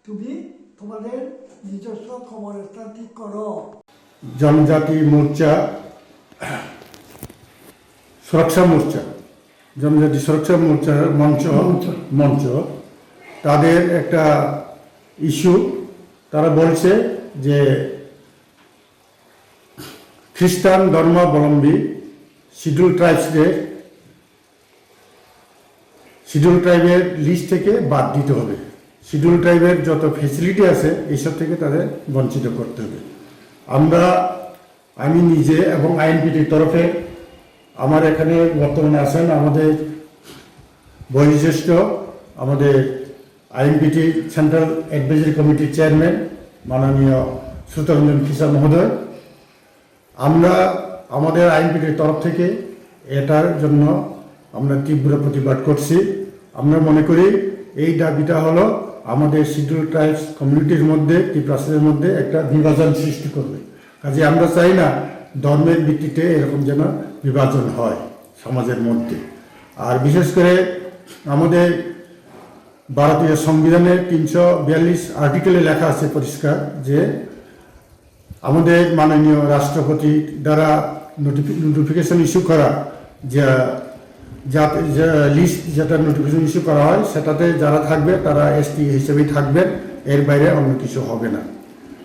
তুমি তোমাদের নিজস্ব কবরস্থান ঠিক করো। জনজাতি মোর্চা, সুরক্ষা মোর্চা, জনজাতি সুরক্ষা মোর্চার মঞ্চ তাদের একটা ইস্যু, তারা বলছে যে খ্রিস্টান ধর্মাবলম্বী শিডিউল ট্রাইবের লিস্ট থেকে বাদ দিতে হবে। শিডিউল ট্রাইবের যত ফেসিলিটি আছে এইসব থেকে তাদের বঞ্চিত করতে হবে। আমি নিজে এবং আইএনপিটির তরফে, আমার এখানে বর্তমানে আছেন আমাদের বয়োজ্যেষ্ঠ আমাদের আইএনপিটি সেন্ট্রাল অ্যাডভাইজারি কমিটির চেয়ারম্যান মাননীয় শ্রুতরঞ্জন খিসা মহোদয়। আমরা আমাদের আইএনপিটির তরফ থেকে এটার জন্য আমরা তীব্র প্রতিবাদ করছি। আমরা মনে করি এই দাবিটা হলো আমাদের শিডিউল ট্রাইবস কমিউনিটির মধ্যে, ত্রিপ্রাসের মধ্যে একটা বিভাজন সৃষ্টি করবে। কাজে আমরা চাই না ধর্মের ভিত্তিতে এরকম যেন বিভাজন হয় সমাজের মধ্যে। আর বিশেষ করে আমাদের ভারতীয় সংবিধানের 342 আর্টিকেলে লেখা আছে পরিষ্কার যে আমাদের মাননীয় রাষ্ট্রপতি দ্বারা নোটিফিকেশন ইস্যু করা যে লিস্ট যেটা নোটিফিকেশন ইস্যু করা হয় সেটাতে যারা থাকবে তারা এসটি হিসেবেই থাকবেন, এর বাইরে অন্য কিছু হবে না।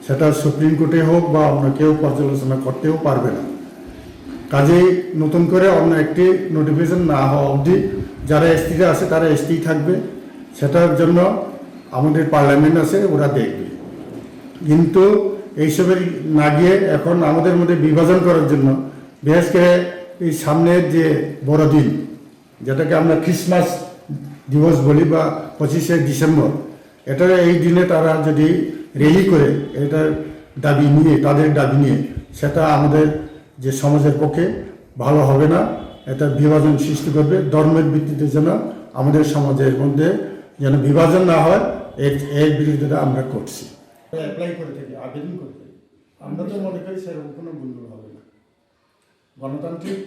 সেটা সুপ্রিম কোর্টে হোক বা অন্য কেউ পর্যালোচনা করতেও পারবে না। কাজেই নতুন করে অন্য একটি নোটিফিকেশন না হওয়া অবধি যারা এসটিতে আছে তারা এসটিই থাকবে। সেটার জন্য আমাদের পার্লামেন্ট আছে, ওরা দেখবে। কিন্তু এইসবের না গিয়ে এখন আমাদের মধ্যে বিভাজন করার জন্য, বিশেষ করে এই সামনের যে বড়দিন যেটাকে আমরা ক্রিসমাস দিবস বলি বা 25শে ডিসেম্বর, এটার এই দিনে তারা যদি র্যালি করে এটার দাবি নিয়ে, তাদের দাবি নিয়ে, সেটা আমাদের যে সমাজের পক্ষে ভালো হবে না। এটা বিভাজন সৃষ্টি করবে। ধর্মের ভিত্তিতে যেন আমাদের সমাজের মধ্যে যেন বিভাজন না হয়, এর বিরুদ্ধে আমরা করছি। অ্যাপ্লাই করে থাকি, আবেদন করে থাকি। আমরা তো মনে করি সেরকম কোনো ভুল হবে না। গণতান্ত্রিক